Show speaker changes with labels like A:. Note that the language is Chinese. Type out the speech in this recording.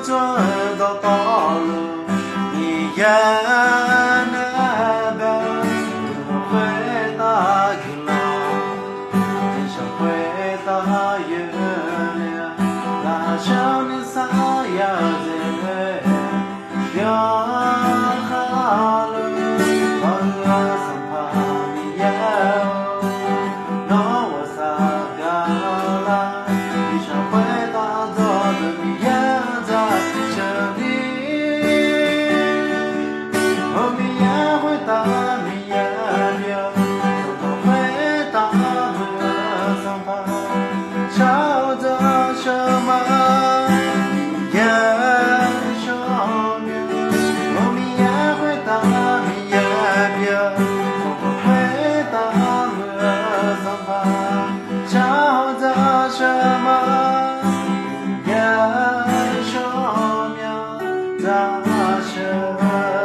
A: 走到道路，你也那边回答给了，天上回答月亮，那少年撒呀在表哈了，我桑帕米呀，那我撒嘎啦，天上回答做的米呀在这里，我米呀回答米呀表，我回答我桑帕，朝着什么米呀少年，我米呀回答米呀表，我回答我桑帕，朝着什么米呀少年在这。